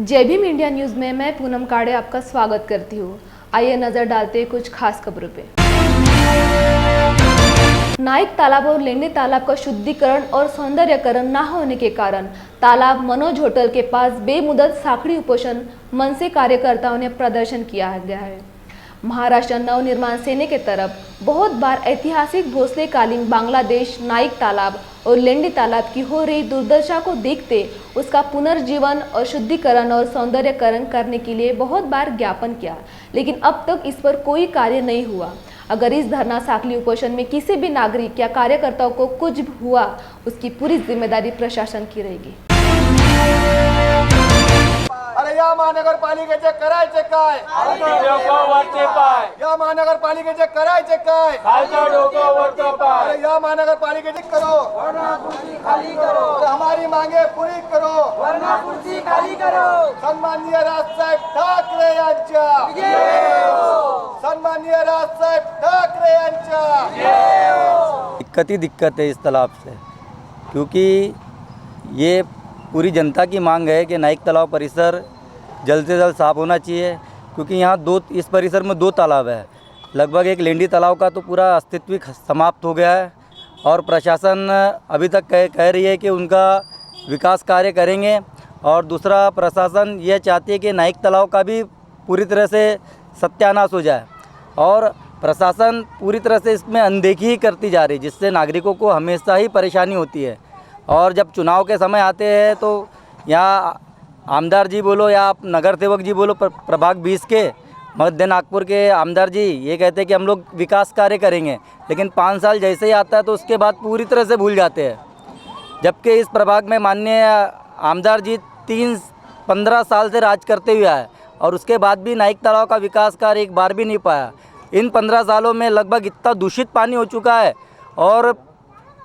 जय Bhim India news में मैं पूनम काड़े आपका स्वागत करती हूँ। आइए नजर डालते हैं कुछ खास खबरों पे। नाइक तालाब और लेंडी तालाब का शुद्धिकरण और सौंदर्यकरण न होने के कारण तालाब मनोज होटल के पास बेमुदत साखड़ी उपोषण मन से कार्यकर्ताओं ने प्रदर्शन किया गया है। महाराष्ट्र नवनिर्माण सेना के तरफ बहुत बार ऐतिहासिक भोसलेकालीन बांग्लादेश नाइक तालाब और लेंडी तालाब की हो रही दुर्दशा को देखते उसका पुनर्जीवन और शुद्धिकरण और सौंदर्यकरण करने के लिए बहुत बार ज्ञापन किया, लेकिन अब तक इस पर कोई कार्य नहीं हुआ। अगर इस धरना साखली उपोषण में किसी भी नागरिक या कार्यकर्ताओं को कुछ हुआ, उसकी पूरी जिम्मेदारी प्रशासन की रहेगी। अरे या महानगरपालिकेचे करायचे काय? या महानगरपालिकेचे करायचे काय? अरे या महानगरपालिकेचे करो वरना कुर्सी खाली करो। हमारी मांगे पूरी करो वरना कुर्सी खाली करो। सन्माननीय राजसाहेब ठाकरे यांच्या सन्माननीय राजसाहेब ठाकरे यांच्या दिक्कत है इस तालाब से, क्योंकि ये पूरी जनता की मांग है कि नाइक तालाब परिसर जल्द से जल्द साफ़ होना चाहिए, क्योंकि यहाँ इस परिसर में दो तालाब है। लगभग एक लेंडी तालाब का तो पूरा अस्तित्व समाप्त हो गया है और प्रशासन अभी तक कह रही है कि उनका विकास कार्य करेंगे, और दूसरा प्रशासन यह चाहती है कि नाइक तालाब का भी पूरी तरह से सत्यानाश हो जाए, और प्रशासन पूरी तरह से इसमें अनदेखी ही करती जा रही है, जिससे नागरिकों को हमेशा ही परेशानी होती है। और जब चुनाव के समय आते हैं तो यहाँ आमदार जी बोलो या आप नगर सेवक जी बोलो, प्रभाग 20 के मध्य नागपुर के आमदार जी ये कहते हैं कि हम लोग विकास कार्य करेंगे, लेकिन 5 साल जैसे ही आता है तो उसके बाद पूरी तरह से भूल जाते हैं। जबकि इस प्रभाग में माननीय आमदार जी 15 साल से राज करते हुए आए, और उसके बाद भी नाइक तालाब का विकास कार्य एक बार भी नहीं पाया। इन 15 सालों में लगभग इतना दूषित पानी हो चुका है, और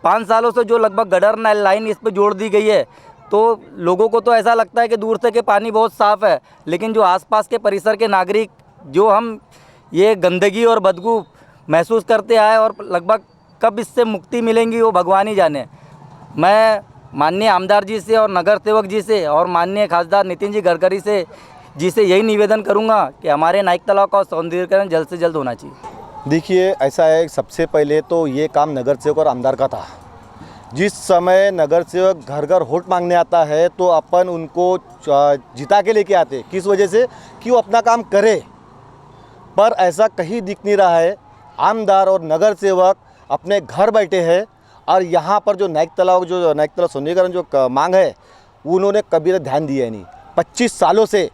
5 सालों से जो लगभग गटर लाइन इस पर जोड़ दी गई है, तो लोगों को तो ऐसा लगता है कि दूर से कि पानी बहुत साफ़ है, लेकिन जो आसपास के परिसर के नागरिक जो हम ये गंदगी और बदबू महसूस करते आए, और लगभग कब इससे मुक्ति मिलेंगी वो भगवान ही जाने। मैं माननीय आमदार जी से और नगर सेवक जी से और माननीय खासदार नितिन जी गडकरी जी से यही निवेदन करूँगा कि हमारे नाइक तालाब का सौंदर्यीकरण जल्द से जल्द होना चाहिए। देखिए, ऐसा है, सबसे पहले तो ये काम नगर सेवक और आमदार का था। जिस समय नगर सेवक घर घर वोट मांगने आता है तो अपन उनको जिता के लेके आते, किस वजह से कि वो अपना काम करे, पर ऐसा कहीं दिख नहीं रहा है। आमदार और नगर सेवक अपने घर बैठे हैं, और यहाँ पर जो नाइक तालाब सौंदर्यीकरण जो मांग है उन्होंने कभी ध्यान दिया नहीं। 25 सालों से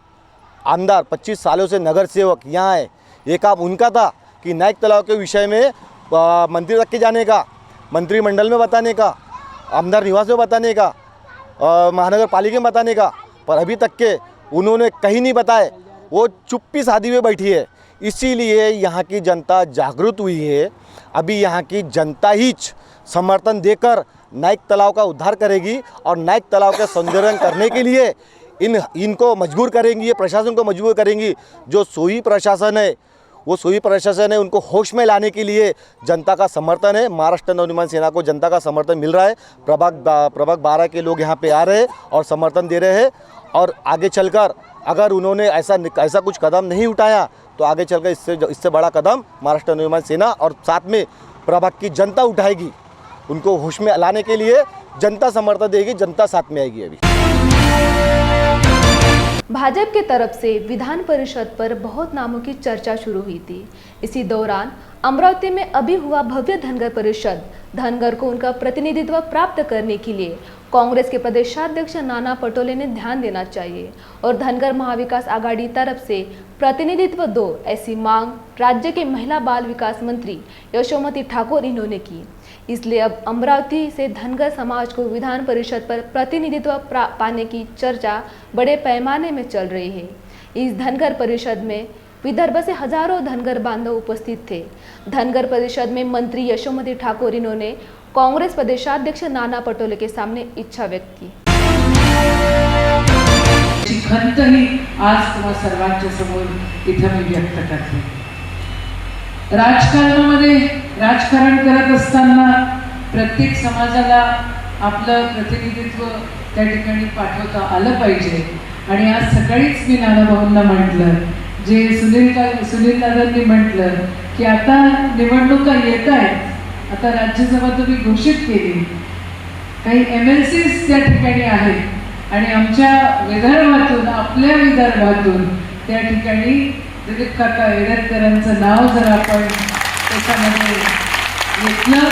आमदार, 25 सालों से नगर सेवक यहाँ है। ये काम उनका था कि नाइक तालाब के विषय में मंत्री तक के जाने का, मंत्रिमंडल में बताने का, आमदार निवास में बताने का, महानगर पालिका में बताने का, पर अभी तक के उन्होंने कहीं नहीं बताए। वो चुप्पी साधी हुए बैठी है। इसीलिए यहाँ की जनता जागरूक हुई है। अभी यहाँ की जनता ही समर्थन देकर नाइक तालाब का उद्धार करेगी, और नाइक तालाब का सौंदर्यीकरण करने के लिए इनको मजबूर करेंगी, ये प्रशासन को मजबूर करेंगी। जो सोई प्रशासन है, वो सोई प्रशासन है, उनको होश में लाने के लिए जनता का समर्थन है। महाराष्ट्र नवनिर्माण सेना को जनता का समर्थन मिल रहा है। प्रभाग 12 के लोग यहाँ पे आ रहे हैं और समर्थन दे रहे हैं, और आगे चलकर अगर उन्होंने ऐसा कुछ कदम नहीं उठाया तो आगे चलकर इससे बड़ा कदम महाराष्ट्र नवनिर्माण सेना और साथ में प्रभाग की जनता उठाएगी। उनको होश में लाने के लिए जनता समर्थन देगी, जनता साथ में आएगी। अभी भाजपा के तरफ से विधान परिषद पर बहुत नामों की चर्चा शुरू हुई थी। इसी दौरान अमरावती में अभी हुआ भव्य धनगर परिषद, धनगर को उनका प्रतिनिधित्व प्राप्त करने के लिए कांग्रेस के प्रदेशाध्यक्ष नाना पटोले ने ध्यान देना चाहिए, और धनगर महाविकास आघाड़ी तरफ से प्रतिनिधित्व दो, ऐसी मांग राज्य के महिला बाल विकास मंत्री यशोमती ठाकुर इन्होंने की। इसलिए अब अमरावती से धनगर समाज को विधान परिषद पर प्रतिनिधित्व पाने की चर्चा बड़े पैमाने में चल रही है। इस धनगर परिषद में विदर्भ से हजारों धनगर बांधव उपस्थित थे। धनगर परिषद में मंत्री यशोमती ठाकुर इन्होंने कांग्रेस प्रदेशाध्यक्ष नाना पटोले के सामने इच्छा व्यक्त की। खंत ही आज तुम्हा सर्वांच्या समोर इथं मी व्यक्त करते। राजकारणामध्ये राजकारण करत असताना प्रत्येक समाजाला आपलं प्रतिनिधित्व त्या ठिकाणी पाठवता आलं पाहिजे, आणि आज सकाळीच मी नानाभाऊंना म्हटलं, जे सुनील दादांनी म्हटलं की आता निवडणुका येत आहेत, आता राज्यसभा तुम्ही घोषित केली, काही MLCs त्या ठिकाणी आहेत आणि आमच्या विदर्भातून, आपल्या विदर्भातून त्या ठिकाणी दिलीप काका येडतकरांचं नाव जर आपण त्याच्यामध्ये घेतलं,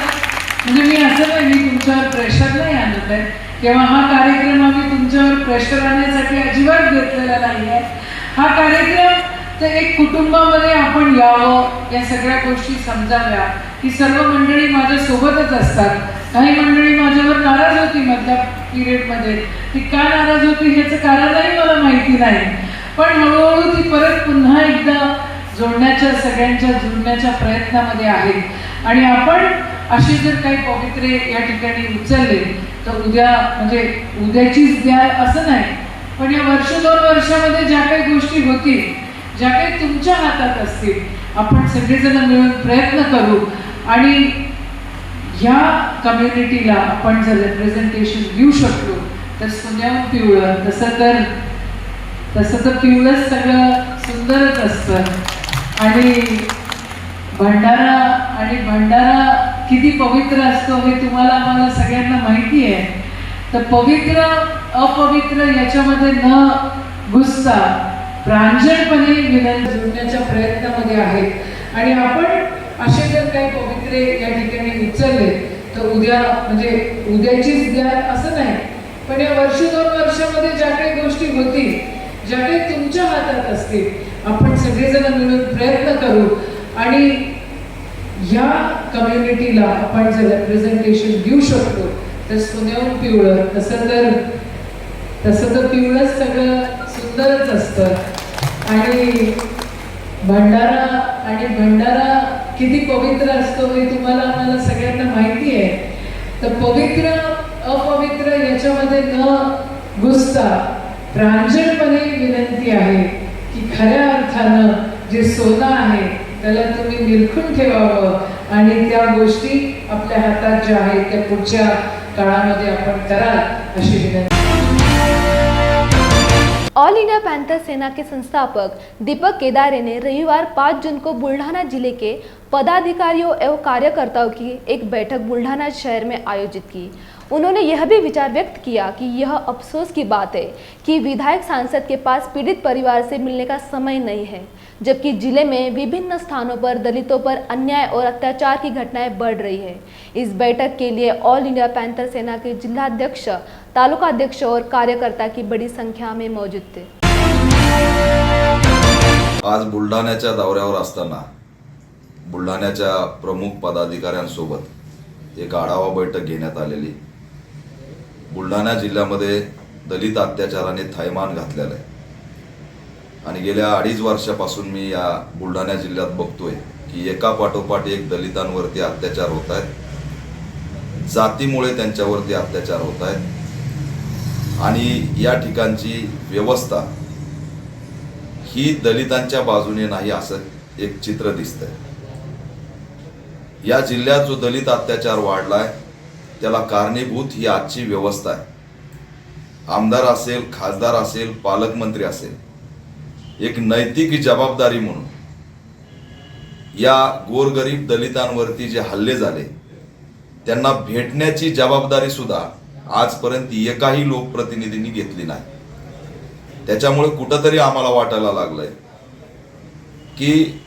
म्हणजे मी असं नाही, मी तुमच्यावर प्रेशर नाही आणत आहे किंवा हा कार्यक्रम आम्ही तुमच्यावर प्रेशर आणण्यासाठी अजिबात घेतलेला नाही आहे. हा कार्यक्रम तर एक कुटुंबामध्ये आपण यावं, या सगळ्या गोष्टी समजाव्या. ही सर्व मंडळी माझ्या सोबतच असतात. काही मंडळी माझ्यावर नाराज होती मधल्या पिरियडमध्ये. ती का नाराज होती ह्याचं कारणही मला माहिती नाही, पण हळूहळू ती परत पुन्हा एकदा जोडण्याच्या, सगळ्यांच्या जुळण्याच्या प्रयत्नामध्ये आहे. आणि आपण असे जर काही पवित्रे या ठिकाणी उचलले तर उद्या, म्हणजे उद्याचीच द्या असं नाही, पण या वर्ष 2 वर्षामध्ये ज्या काही गोष्टी होतील, ज्या काही तुमच्या हातात असतील, आपण सगळेजण मिळून प्रयत्न करू. आणि ह्या कम्युनिटीला आपण जर रिप्रेझेंटेशन देऊ शकलो तर सोन्याहून पिवळं, तसं तर पिवळंच सगळं सुंदरच असतं. आणि भंडारा किती पवित्र असतो हे तुम्हाला, आम्हाला सगळ्यांना माहिती आहे. तर पवित्र अपवित्र याच्यामध्ये न घुसता प्रांजळपणे विनंती जोडण्याच्या प्रयत्नामध्ये आहेत. आणि आपण असे जर काही पवित्रे या ठिकाणी उचलले तर उद्या, म्हणजे उद्याचीच द्या असं नाही, पण या वर्ष 2 वर्षामध्ये ज्या काही गोष्टी होतील, ज्या काही तुमच्या हातात असतील, आपण सगळेजण मिळून प्रयत्न करू. आणि या कम्युनिटीला आपण जर रिप्रेझेंटेशन देऊ शकतो तर सोन्याहून पिवळं, तसं तर पिवळंच सगळं सुंदरच असतं. आणि भंडारा किती पवित्र असतो हे तुम्हाला, आम्हाला सगळ्यांना माहिती आहे. तर पवित्र अपवित्र याच्यामध्ये न घुसता प्रांजळपणे विनंती आहे की खऱ्या अर्थानं जे सोनं आहे त्याला तुम्ही निरखून ठेवावं आणि त्या गोष्टी आपल्या हातात ज्या आहेत त्या पुढच्या काळामध्ये आपण कराल अशी विनंती. ऑल इंडिया पैंथर सेना के संस्थापक दीपक केदारे ने रविवार 5 जून को बुल्ढाना जिले के पदाधिकारियों एवं कार्यकर्ताओं की एक बैठक बुल्ढाना शहर में आयोजित की। उन्होंने यह भी विचार व्यक्त किया कि यह अफसोस की बात है कि विधायक सांसद के पास पीड़ित परिवार से मिलने का समय नहीं है, जबकि जिले में विभिन्न स्थानों पर दलितों पर अन्याय और अत्याचार की घटनाएं बढ़ रही है। इस बैठक के लिए ऑल इंडिया पैंथर सेना के जिलाध्यक्ष, तालुका अध्यक्ष और कार्यकर्ता की बड़ी संख्या में मौजूद थे। आज बुलढाण्याच्या दौऱ्यावर असताना बुलढाण्याच्या प्रमुख पदाधिकाऱ्यांसोबत एक आढावा बैठक घेण्यात आलेली। बुलढाणा जिल्ह्यामध्ये दलित अत्याचाराने थैमान घातलेलं आहे आणि गेल्या 2.5 वर्षापासून मी या बुलढाणा जिल्ह्यात बघतोय की एका पाठोपाठ एक दलितांवरती अत्याचार होत आहेत, जातीमुळे त्यांच्यावरती अत्याचार होत आहेत आणि या ठिकाणची व्यवस्था ही दलितांच्या बाजूने नाही असं एक चित्र दिसतंय। या जिल्ह्यात जो दलित अत्याचार वाढलाय त्याला कारणीभूत ही आजची व्यवस्था आहे। आमदार असेल, खासदार असेल, पालकमंत्री असेल, एक नैतिक जबाबदारी म्हणून या गोरगरीब दलितांवरती जे हल्ले झाले त्यांना भेटण्याची जबाबदारी सुद्धा आजपर्यंत एकाही लोकप्रतिनिधींनी घेतली नाही। त्याच्यामुळे कुठंतरी आम्हाला वाटायला लागलंय की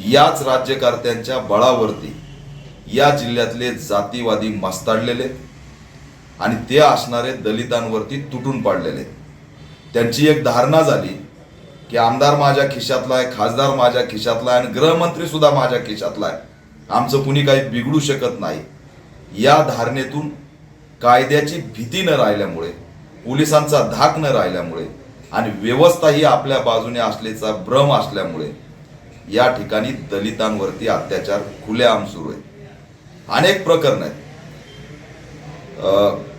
याच राज्यकर्त्यांच्या बळावरती या जिल्ह्यातले जातीवादी मस्ताडलेले आणि ते असणारे दलितांवरती तुटून पडलेले। त्यांची एक धारणा झाली की आमदार माझ्या खिशातला आहे, खासदार माझ्या खिशातला आहे आणि गृहमंत्री सुद्धा माझ्या खिशातला आहे, आमचं कुणी काही बिघडू शकत नाही। या धारणेतून कायद्याची भीती न राहिल्यामुळे, पोलिसांचा धाक न राहिल्यामुळे आणि व्यवस्था ही आपल्या बाजूने असल्याचा भ्रम असल्यामुळे या ठिकाणी दलितांवरती अत्याचार खुलेआम सुरू आहे। अनेक प्रकरण आहेत।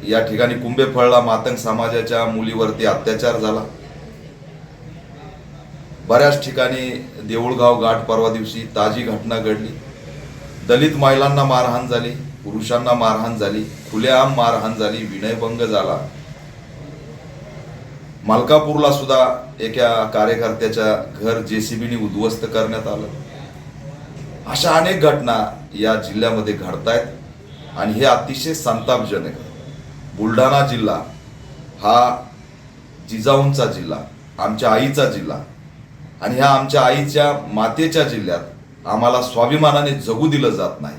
या ठिकाणी कुंभेफळला मातंग समाजाच्या मुलीवरती अत्याचार झाला। बऱ्याच ठिकाणी देऊळगाव घाट परवा दिवशी ताजी घटना घडली। दलित महिलांना मारहाण झाली, पुरुषांना मारहाण झाली, खुलेआम मारहाण झाली, विनयभंग झाला। मलकापूरला सुद्धा एका कार्यकर्त्याच्या घर JCBने उद्ध्वस्त करण्यात आलं. अशा अनेक घटना या जिल्ह्यामध्ये घडतायत आणि हे अतिशय संतापजनक आहे. बुलढाणा जिल्हा हा जिजाऊंचा जिल्हा, आमच्या आईचा जिल्हा आणि ह्या आमच्या आईच्या मातेच्या जिल्ह्यात आम्हाला स्वाभिमानाने जगू दिलं जात नाही.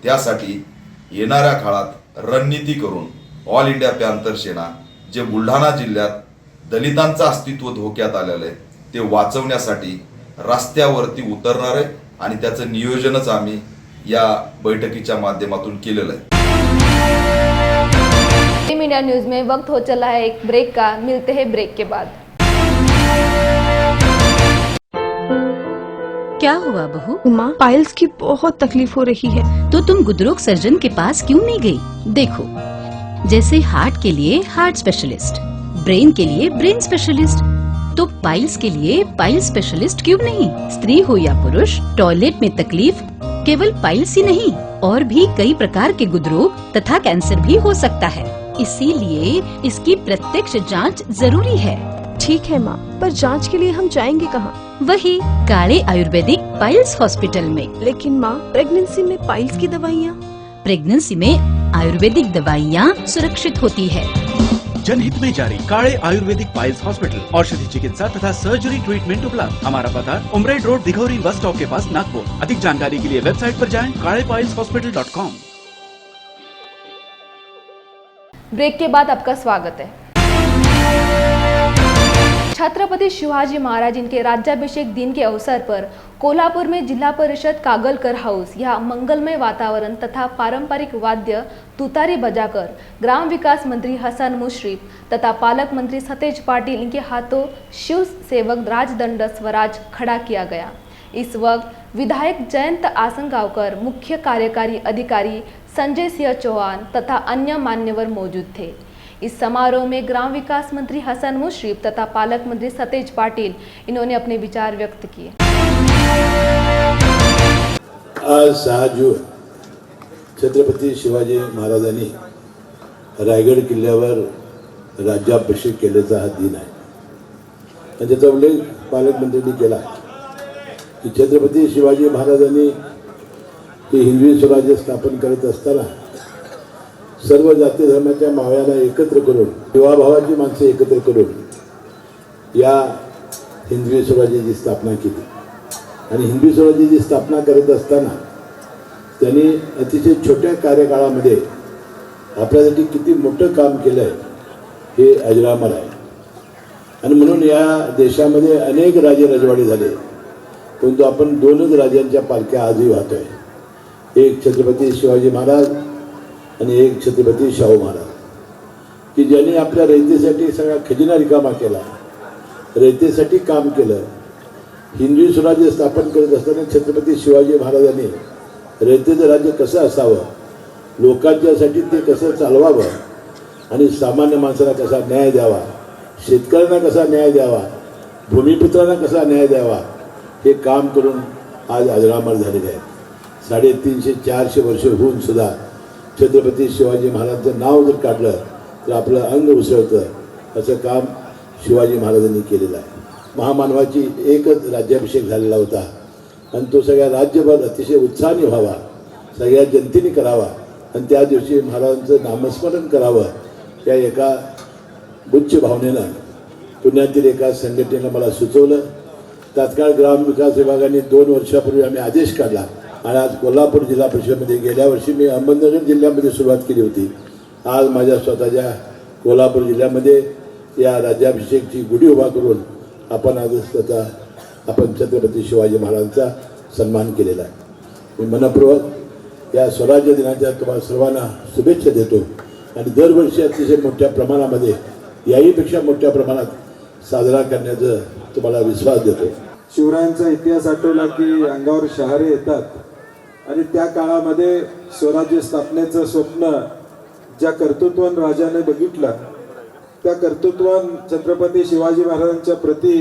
त्यासाठी येणाऱ्या काळात रणनीती करून ऑल इंडिया पॅंथर सेना जे बुलढाणा जिल्ह्यात दलितांचं अस्तित्व धोक्यात आलेलं आहे ते वाचवण्यासाठी रस्त्यावरती उतरणार आहे आणि त्याचं नियोजनच आम्ही या बैठकीच्या माध्यमातून केलेलं आहे. इंडिया न्यूज में वक्त हो चला है एक ब्रेक का, मिलते हैं ब्रेक के बाद। क्या हुआ बहू? माँ, पाइल्स की बहुत तकलीफ हो रही है। तो तुम गुदरोग सर्जन के पास क्यों नहीं गई? देखो, जैसे हार्ट के लिए हार्ट स्पेशलिस्ट, ब्रेन के लिए ब्रेन स्पेशलिस्ट, तो पाइल्स के लिए पाइल्स स्पेशलिस्ट क्यों नहीं? स्त्री हो या पुरुष, टॉयलेट में तकलीफ केवल पाइल्स ही नहीं और भी कई प्रकार के गुदरोग तथा कैंसर भी हो सकता है। इसीलिए इसकी प्रत्यक्ष जांच जरूरी है। ठीक है माँ, पर जांच के लिए हम जाएंगे कहाँ? वही काले आयुर्वेदिक पाइल्स हॉस्पिटल में। लेकिन माँ, प्रेगनेंसी में पाइल्स की दवाइयाँ? प्रेगनेंसी में आयुर्वेदिक दवाइयाँ सुरक्षित होती है। जनहित में जारी काड़े आयुर्वेदिक पाइल्स हॉस्पिटल, औषधि चिकित्सा तथा सर्जरी ट्रीटमेंट उपलब्ध। हमारा पता उमरेड रोड, दिघौरी बस स्टॉप के पास, नागपुर। अधिक जानकारी के लिए वेबसाइट पर जाएं kadepailshospital.com। ब्रेक के बाद आपका स्वागत है। छत्रपति शिवाजी महाराज इनके राज्याभिषेक दिन के अवसर पर कोल्हापुर में जिला परिषद कागलकर हाउस या मंगलमय वातावरण तथा पारंपरिक वाद्य तुतारी बजाकर ग्राम विकास मंत्री हसन मुश्रीफ तथा पालक मंत्री सतेज पाटिल इनके हाथों शिव सेवक राजदंड स्वराज खड़ा किया गया। इस वक्त विधायक जयंत आसनगांवकर, मुख्य कार्यकारी अधिकारी संजय सिंह चौहान तथा अन्य मान्यवर मौजूद थे। इस समारोह में ग्राम विकास मंत्री हसन मुश्रीफ तथा पालक मंत्री सतेज पाटिल इन्होंने अपने विचार व्यक्त किए। आज 6 जून छत्रपती शिवाजी महाराजांनी रायगड किल्ल्यावर राज्याभिषेक केल्याचा हा दिन आहे आणि त्याचा उल्लेख पालकमंत्र्यांनी केला की छत्रपती शिवाजी महाराजांनी हे हिंदवी स्वराज्य स्थापन करत असताना सर्व जाती धर्माच्या मावळ्यांना एकत्र करून, जीवाभावाची माणसं एकत्र करून या हिंदवी स्वराज्याची स्थापना केली आणि हिंदवी स्वराज्याची स्थापना करत असताना त्यांनी अतिशय छोट्या कार्यकाळामध्ये आपल्यासाठी किती मोठं काम केलं आहे हे अजरामर आहे। आणि म्हणून या देशामध्ये अनेक राजे रजवाडे झाले, परंतु आपण 2च राजांच्या पालख्या आजही वाहतोय, एक छत्रपती शिवाजी महाराज आणि एक छत्रपती शाहू महाराज, की ज्यांनी आपल्या रयतेसाठी सगळा खजिना रिकामा केला, रयतेसाठी काम केलं। हिंदवी स्वराज्य स्थापन करत असताना छत्रपती शिवाजी महाराजांनी रयतेचं राज्य कसं असावं, लोकांच्यासाठी ते कसं चालवावं आणि सामान्य माणसाला कसा न्याय द्यावा, शेतकऱ्यांना कसा न्याय द्यावा, भूमिपुत्रांना कसा न्याय द्यावा, हे काम करून आज अजरामर झालेले आहेत। 350-400 वर्ष होऊन सुद्धा छत्रपती शिवाजी महाराजांचं नाव जर काढलं तर आपलं अंग उसळतं, असं काम शिवाजी महाराजांनी केलेलं आहे। महामानवाची एकच राज्याभिषेक झालेला होता आणि तो सगळ्या राज्यभर अतिशय उत्साहाने व्हावा, सगळ्या जनतेने करावा आणि त्या दिवशी महाराजांचं नामस्मरण करावं, या एका उच्च भावनेनं पुण्यातील एका संघटनेनं मला सुचवलं। तात्काळ ग्राम विकास विभागाने 2 वर्षापूर्वी आम्ही आदेश काढला आणि आज कोल्हापूर जिल्हा परिषदेमध्ये, गेल्या वर्षी मी अहमदनगर जिल्ह्यामध्ये सुरुवात केली होती, आज माझ्या स्वतःच्या कोल्हापूर जिल्ह्यामध्ये या राज्याभिषेकची गुढी उभा करून आपण आज आपण छत्रपती शिवाजी महाराजांचा सन्मान केलेला आहे। मी मनपूर्वक या स्वराज्य दिनाच्या तुम्हाला सर्वांना शुभेच्छा देतो आणि दरवर्षी अतिशय मोठ्या प्रमाणामध्ये, याहीपेक्षा मोठ्या प्रमाणात साजरा करण्याचं तुम्हाला विश्वास देतो। शिवरायांचा इतिहास आठवला की अंगावर शहारे येतात आणि त्या काळामध्ये स्वराज्य स्थापनेचं स्वप्न ज्या कर्तृत्वान राजाने बघितलं, त्या कर्तृत्वान छत्रपती शिवाजी महाराजांच्या प्रती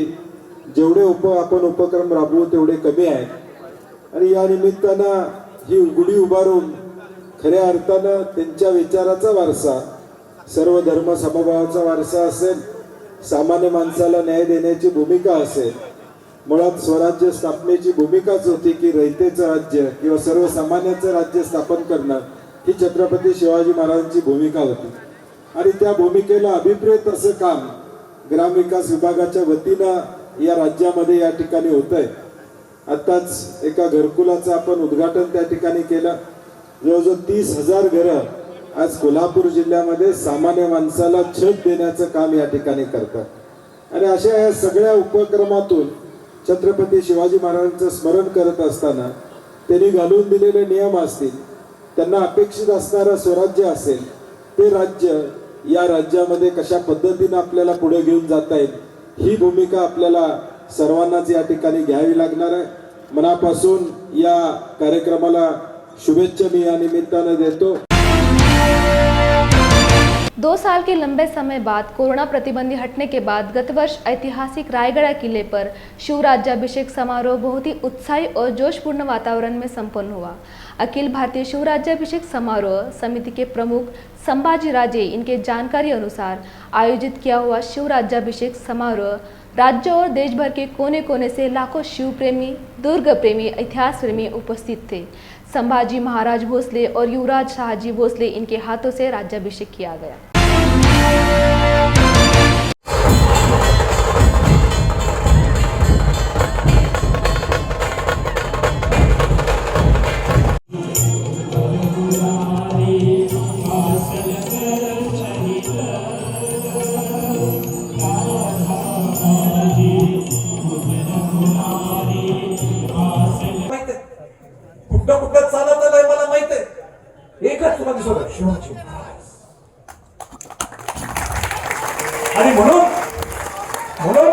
जेवढे आपण उपक्रम राबवू तेवढे कमी आहेत आणि या निमित्तानं ही गुढी उभारून खऱ्या अर्थानं त्यांच्या विचाराचा वारसा, सर्व धर्म समभावाचा वारसा असेल सामान्य माणसाला न्याय देण्याची भूमिका असेल, मुळात स्वराज्य स्थापनेची भूमिकाच होती की रयतेचं राज्य किंवा सर्वसामान्यांचं राज्य स्थापन करणं ही छत्रपती शिवाजी महाराजांची भूमिका होती. आणि त्या भूमिकेला अभिप्रेत असं काम ग्रामविकास विभागाच्या वतीनं या राज्यामध्ये या ठिकाणी होतंय. आताच एका घरकुलाचं आपण उद्घाटन त्या ठिकाणी केलं. जवळजवळ 30,000 घरं आज कोल्हापूर जिल्ह्यामध्ये सामान्य माणसाला छत देण्याचं काम या ठिकाणी करतात. आणि अशा या सगळ्या उपक्रमातून छत्रपती शिवाजी महाराजांचं स्मरण करत असताना त्यांनी घालून दिलेले नियम असतील, त्यांना अपेक्षित असणारं स्वराज्य असेल, ते राज्य या राज्यामध्ये कशा पद्धतीनं आपल्याला पुढे घेऊन जाता येईल ही भूमिका आपल्याला सर्वांनाच या ठिकाणी घ्यावी लागणार आहे. मनापासून या कार्यक्रमाला शुभेच्छा मी या निमित्तानं देतो. 2 साल के लंबे समय बाद कोरोना प्रतिबंधी हटने के बाद गत वर्ष ऐतिहासिक रायगढ़ किले पर शिव राज्याभिषेक समारोह बहुत ही उत्साही और जोशपूर्ण वातावरण में संपन्न हुआ. अखिल भारतीय शिव राज्याभिषेक समारोह समिति के प्रमुख संभाजी राजे इनके जानकारी अनुसार आयोजित किया हुआ शिव राज्याभिषेक समारोह राज्य और देश भर के कोने कोने से लाखों शिव प्रेमी, दुर्ग प्रेमी, इतिहास प्रेमी उपस्थित थे. संभाजी महाराज भोसले और युवराज शाहजी भोसले इनके हाथों से राज्याभिषेक किया गया. कुठं चालत आलंय मला माहित आहे. एकच तुम्हाला दिसत शिवाजी महाराज. आणि म्हणून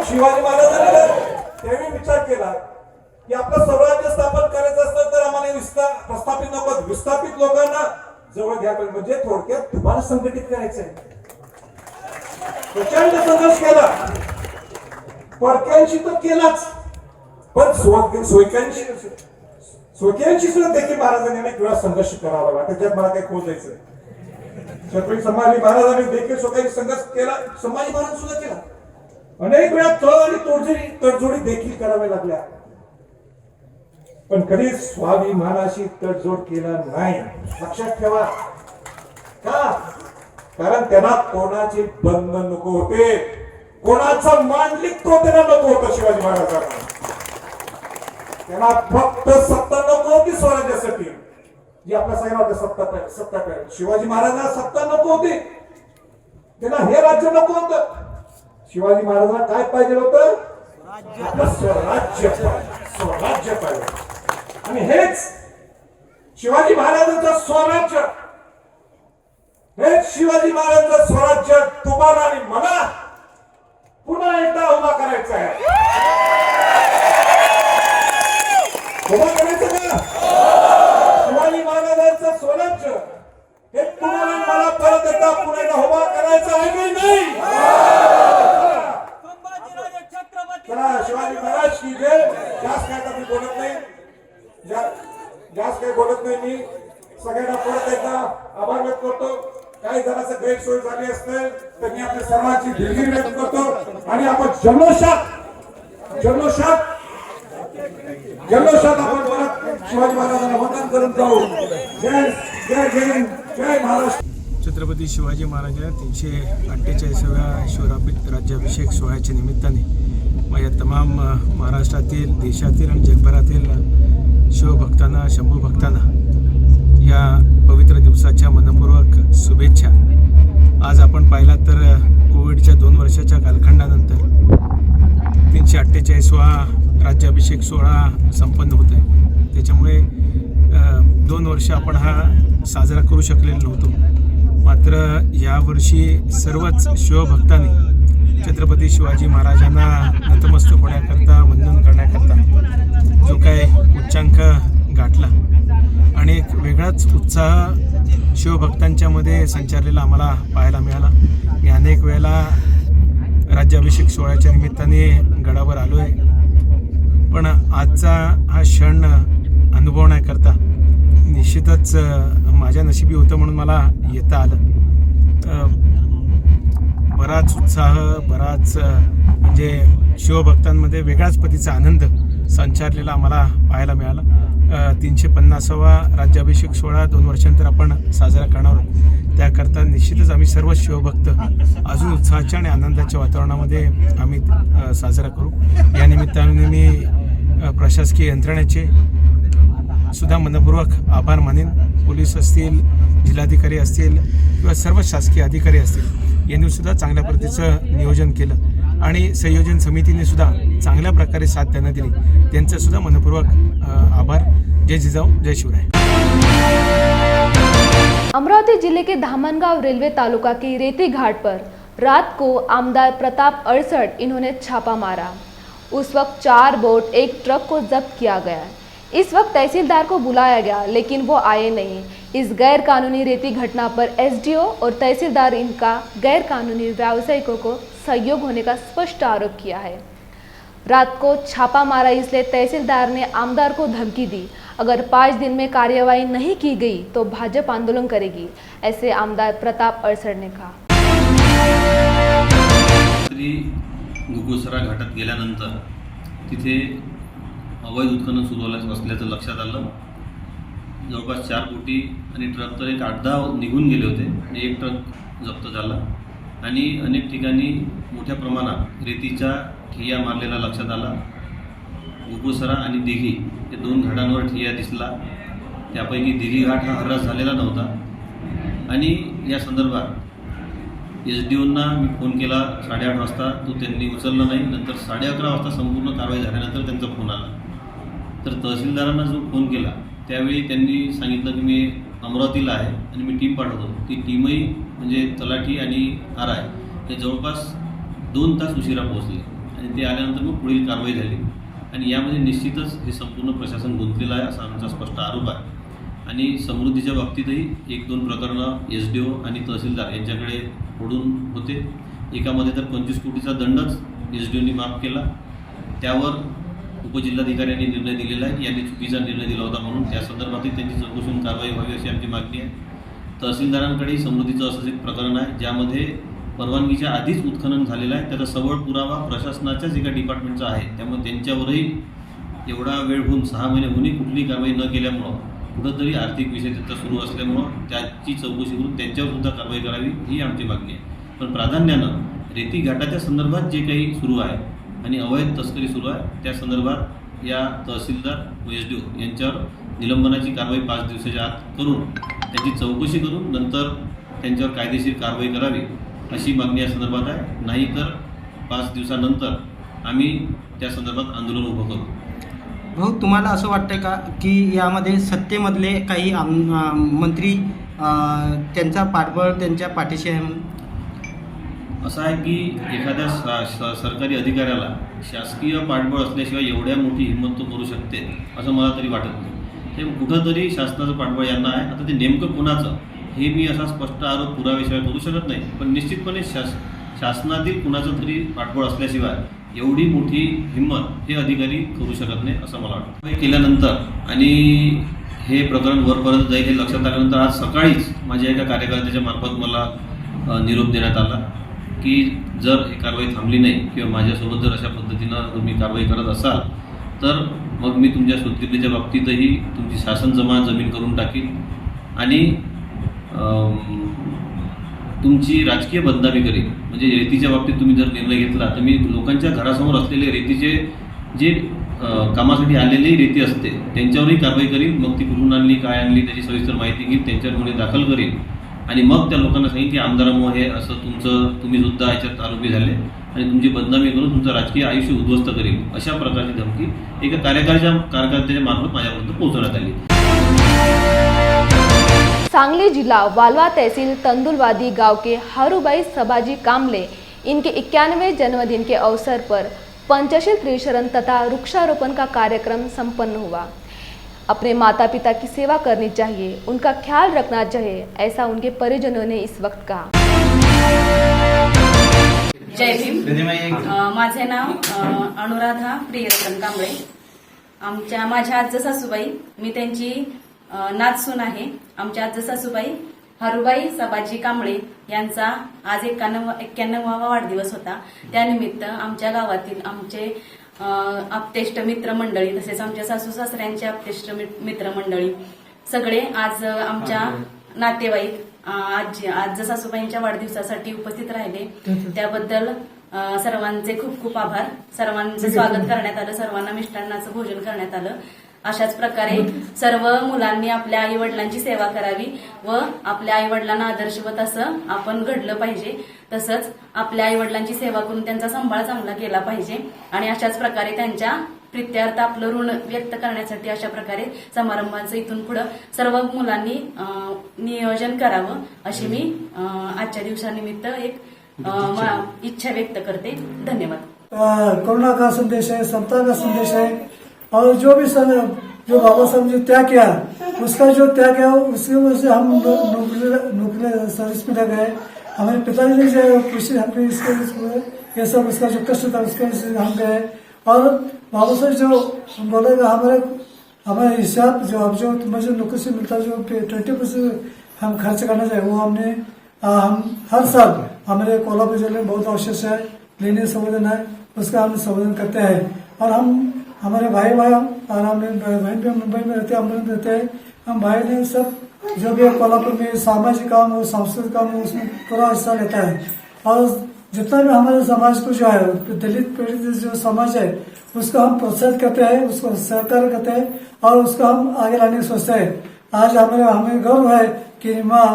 शिवाजी महाराजांनी त्यावेळी विचार केला की आपलं स्वराज्य स्थापन करायचं असतं तर आम्हाला प्रस्थापित नको, विस्थापित लोकांना जवळ घ्यायला, म्हणजे थोडक्यात तुम्हाला संघटित करायचंय. प्रचंड संघर्ष केला, परक्यांशी तर केलाच, पण स्वकीयांशी सुद्धा देखील महाराजांनी अनेक वेळा संघर्ष करावा लागला. त्याच्यात मला काही खोजायचं. छत्रपती संभाजी महाराजांनी देखील स्वतःची संघर्ष केला, संभाजी महाराज सुद्धा केला. अनेक वेळा तळ आणि तडजोडी देखील कराव्या लागल्या, पण कधी स्वाभिमानाशी तडजोड केला नाही. लक्षात ठेवा. का? कारण त्यांना कोणाचे बंधन नको होते, कोणाचा मांडलिकत्व त्यांना नको होतं. शिवाजी महाराजांना त्यांना फक्त सत्ता नको होती स्वराज्यासाठी, जी आपल्या सगळ्यांना सत्ता पाहिजे. शिवाजी महाराजांना सत्ता नको होती, त्यांना हे राज्य नको होतं. शिवाजी महाराजांना काय पाहिजे होतं? आपलं स्वराज्य पाहिजे. आणि हेच शिवाजी महाराजांचं स्वराज्य, हेच शिवाजी महाराजांचं स्वराज्य तुम्हाला आणि मला पुन्हा एकदा उभा करायचं आहे. उभा करायचं का? शिवाजी महाराजांचं स्वराज्य हे तुम्हाला मला परत एकदा पुन्हा एकदा उभा करायचं आहे की नाही? चला, शिवाजी महाराज की जय. जास्त काय तर मी बोलत नाही, जास्त काही बोलत नाही. मी सगळ्यांना परत एकदा आभार व्यक्त करतो. काही जणांचं गैरसोय झाली असेल तर मी आपल्या सर्वांची दिलगिरी व्यक्त करतो. आणि आपण जल्लोषात आपण परत शिवाजी महाराजांना वंदन करून जाऊ. जय जय जय जय महाराष्ट्र. छत्रपती शिवाजी महाराजांच्या 348व्या राज्याभिषेक सोहळ्याच्या निमित्ताने माझ्या तमाम महाराष्ट्रातील, देशातील आणि जगभरातील शिवभक्तांना, शंभू भक्तांना या पवित्र दिवसाच्या मनपूर्वक शुभेच्छा. आज आपण पाहिला तर कोविडच्या 2 वर्षाच्या कालखंडानंतर 348वा राज्याभिषेक सोहळा संपन्न होत आहे. त्याच्यामुळे 2 वर्ष आपण हा साजरा करू शकलेलो नव्हतो. मात्र यावर्षी सर्वच शिवभक्तांनी छत्रपती शिवाजी महाराजांना नतमस्तक होण्याकरता, वंदन करण्याकरता जो काय उच्चांक गाठला आणि एक वेगळाच उत्साह शिवभक्तांच्यामध्ये संचारलेला आम्हाला पाहायला मिळाला. मी अनेक वेळेला राज्याभिषेक सोहळ्याच्या निमित्ताने गडावर आलो आहे, पण आजचा हा क्षण अनुभवण्याकरता निश्चितच माझ्या नशिबी होतं म्हणून मला येता आलं. बराच उत्साह, बराच म्हणजे शिवभक्तांमध्ये वेगळ्याच पद्धतीचा आनंद संचारलेला आम्हाला पाहायला मिळाला. 350वा राज्याभिषेक सोहळा 2 वर्षांनंतर आपण साजरा करणार आहोत. त्याकरता निश्चितच आम्ही सर्व शिवभक्त अजून उत्साहाच्या आणि आनंदाच्या वातावरणामध्ये आम्ही साजरा करू. या निमित्ताने मी प्रशासकीय यंत्रणेचे सुद्धा मनपूर्वक आभार मानेन. पोलीस असतील, जिल्हाधिकारी असतील किंवा सर्व शासकीय अधिकारी असतील यांनी सुद्धा चांगल्या पद्धतीचं नियोजन केलं आणि संयोजन समितीने सुद्धा चांगल्या प्रकारे साथ त्यांना दिली. त्यांचं सुद्धा मनपूर्वक आभार. जय जिजाऊ, जय शिवराय. अमरावती जिले के धामनगांव रेलवे तालुका की रेती घाट पर रात को आमदार प्रताप अड़सठ इन्होंने छापा मारा. उस वक्त 4 बोट, 1 ट्रक को जब्त किया गया. इस वक्त तहसीलदार को बुलाया गया लेकिन वो आए नहीं. इस गैर कानूनी रेती घटना पर एसडीओ और तहसीलदार इनका गैर कानूनी व्यावसायिकों को सहयोग होने का स्पष्ट आरोप किया है. रात को छापा मारा इसलिए तहसीलदार ने आमदार को धमकी दी, अगर 5 दिन में कार्यवाही नहीं की गई तो भाजपा आंदोलन करेगी, ऐसे आमदार प्रताप अड़सठ ने कहा. गुगुसरा घाटात गेल्यानंतर तिथे अवैध उत्खनन सुरू असल्याचं लक्षात आलं. जवळपास 4 बोटी आणि ट्रक तर एक 8-10 निघून गेले होते आणि 1 ट्रक जप्त झाला आणि अनेक ठिकाणी मोठ्या प्रमाणात रेतीच्या ठिय्या मारलेला लक्षात आला. गुगुसरा आणि दिघी या 2 घाटांवर ठिय्या दिसला. त्यापैकी दिघी घाट हा हरास झालेला नव्हता आणि या संदर्भात एसडीओंना मी फोन केला 8:30 वाजता. तो त्यांनी उचलला नाही. नंतर 11:30 वाजता संपूर्ण कारवाई झाल्यानंतर त्यांचा फोन आला. तर तहसीलदारांना जो फोन केला त्यावेळी त्यांनी सांगितलं की मी अमरावतीला आहे आणि मी टीम पाठवतो. ती टीमही म्हणजे तलाठी आणि आर-आय हे जवळपास 2 तास उशिरा पोहोचले आणि ते आल्यानंतर मग पुढील कारवाई झाली आणि यामध्ये निश्चितच हे संपूर्ण प्रशासन गुंतलेलं आहे असा आमचा स्पष्ट आरोप आहे. आणि समृद्धीच्या बाबतीतही 1-2 प्रकरणं एसडीओ आणि तहसीलदार यांच्याकडे फोडून होते. एकामध्ये तर 25 कोटीचा दंडच एसडीओनी माफ केला. त्यावर उपजिल्हाधिकाऱ्यांनी निर्णय दिलेला आहे की यांनी चुकीचा निर्णय दिला होता म्हणून त्या संदर्भातही त्यांची चौकशी कारवाई व्हावी अशी आमची मागणी आहे. तहसीलदारांकडे समृद्धीचं असंच एक प्रकरण आहे ज्यामध्ये परवानगीच्या आधीच उत्खनन झालेलं आहे. त्याचा सबळ पुरावा प्रशासनाच्याच एका डिपार्टमेंटचा आहे. त्यामुळे त्यांच्यावरही एवढा वेळ होऊन 6 महिने होऊनही कुठलीही कारवाई न केल्यामुळं कुठंतरी आर्थिक विषय त्याचा सुरू असल्यामुळं त्याची चौकशी करून त्यांच्यावर सुद्धा कारवाई करावी ही आमची मागणी आहे. पण प्राधान्यानं रेती घाटाच्या संदर्भात जे काही सुरू आहे आणि अवैध तस्करी सुरू आहे त्या संदर्भात या तहसीलदार व एसडीओ यांच्यावर निलंबनाची कारवाई 5 दिवसाच्या आत करून त्याची चौकशी करून नंतर त्यांच्यावर कायदेशीर कारवाई करावी अशी मागणी या संदर्भात आहे. नाहीतर 5 दिवसानंतर आम्ही त्या संदर्भात आंदोलन उभं करू. भाऊ, तुम्हाला असं वाटतं का की यामध्ये सत्तेमधले काही मंत्री त्यांचा पाठबळ त्यांच्या पाठीशी आहे म्हणून? असं आहे की एखाद्या सरकारी अधिकाऱ्याला शासकीय पाठबळ असल्याशिवाय एवढ्या मोठी हिंमत तो करू शकते असं मला तरी वाटत नाही. हे कुठंतरी शासनाचं पाठबळ यांना आहे. आता ते नेमकं कोणाचं हे मी असा स्पष्ट आरोप पुराव्याशिवाय करू शकत नाही. पण निश्चितपणे शासनातील कुणाचं तरी पाठबळ असल्याशिवाय एवढी मोठी हिंमत हे अधिकारी करू शकत नाही असं मला वाटतं. केल्यानंतर आणि हे प्रकरण वरपर्यंत जाईल हे लक्षात आल्यानंतर आज सकाळीच माझ्या एका कार्यकर्त्याच्या मार्फत मला निरोप देण्यात आला की जर ही कारवाई थांबली नाही किंवा माझ्यासोबत जर अशा पद्धतीनं तुम्ही कारवाई करत असाल तर मग मी तुमच्या सुतगिरणीच्या बाबतीतही तुमची शासन जमीन करून टाकीन आणि तुमची राजकीय बदनामी करेन. म्हणजे रेतीच्या बाबतीत तुम्ही जर निर्णय घेतला तर मी लोकांच्या घरासमोर असलेले रेतीचे जे कामासाठी आलेली रेती असते त्यांच्यावरही कारवाई करीन. मग ती कुठून आणली, काय आणली त्याची सविस्तर माहिती घेईन, त्यांच्यावर गुन्हे दाखल करीन आणि मग त्या लोकांना सांगेन की आमदारामुळे हे असं तुम्ही सुद्धा याच्यात आरोपी झाले आणि तुमची बदनामी करून तुमचं राजकीय आयुष्य उद्ध्वस्त करीन. अशा प्रकारची धमकी एका कार्यकर्त्याच्या मार्फत माझ्यापर्यंत पोहोचवण्यात आली. सांगली जिला वालवा तहसील तंदुलवादी गांव के हारूबाई सबाजी कामले इनके 91वें जन्मदिन के अवसर पर पंचशील त्रिशरण तथा वृक्षारोपण का कार्यक्रम संपन्न हुआ. अपने माता पिता की सेवा करनी चाहिए, उनका ख्याल रखना चाहिए, ऐसा उनके परिजनों ने इस वक्त कहा. जय भीम. माझे नाव अनुराधा प्रियरतन कांबळे. माझ्या आजी सासूबाई, मी त्यांची नातसून आहे. आमच्या आजी सासूबाई हारुबाई सबाजी कांबळे यांचा आज 91वा वाढदिवस होता. त्यानिमित्त आमच्या गावातील आमचे आप्तेष्ट मित्रमंडळी तसेच आमच्या सासू सासऱ्यांचे आप्तेष्ट मित्रमंडळी सगळे आज आमच्या नातेवाईक आज सासूबाईंच्या वाढदिवसासाठी उपस्थित राहिले. त्याबद्दल सर्वांचे खूप खूप आभार. सर्वांचं स्वागत करण्यात आलं, सर्वांना मिष्टान्नाचं भोजन करण्यात आलं. अशाच प्रकारे सर्व मुलांनी आपल्या आई वडिलांची सेवा करावी व आपल्या आई वडिलांना आदर्शवत असं आपण घडलं पाहिजे. तसंच आपल्या आई वडिलांची सेवा करून त्यांचा सांभाळ चांगला केला पाहिजे आणि अशाच प्रकारे त्यांच्या प्रित्यार्थ आपलं ऋण व्यक्त करण्यासाठी अशा प्रकारे समारंभाचं इथून पुढे सर्व मुलांनी नियोजन करावं अशी मी आजच्या दिवसानिमित्त एक इच्छा व्यक्त करते. धन्यवाद. करुणा का संदेश है, समता का संदेश है और जो बाबा साहब ने त्याग किया उसका जो त्याग किया उसकी वजह से हम नौकरी सर्विस में लग गए. हमारे पिताजी ने जो खुशी हमने ये सब उसका जो कष्ट था उसके हम गए. और बाबा साहब जो बोलेगा हमारे हिसाब जो मुझे नौकरी से मिलता जो 20% हम खर्च करना चाहिए वो हमने हम हर साल हमारे कोल्हापुर जिले में बहुत आवश्यक है लेने संबोधन है उसका हम संबोधन करते हैं. और हम हमारे भाई और हमारे बहन भी मुंबई में रहते हैं, हम रहते हैं. हम भाई ने सब जो भी कोल्हापुर में सामाजिक काम हो सांस्कृतिक काम हो उसमें पूरा हिस्सा लेता है. और जितना भी हमारे समाज को जो है दलित पीड़ित जो समाज है उसको हम प्रोत्साहित करते हैं, उसको सहकार करते हैं और उसको हम आगे लाने की सोचते हैं. आज हमें गर्व है कि माँ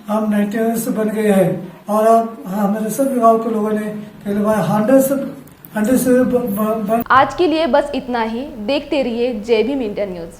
हम 90 से बन गए हैं और हमारे सभी गाँव के लोगों ने 100 से आज के लिए बस इतना ही. देखते रहिए JBM इंडिया न्यूज.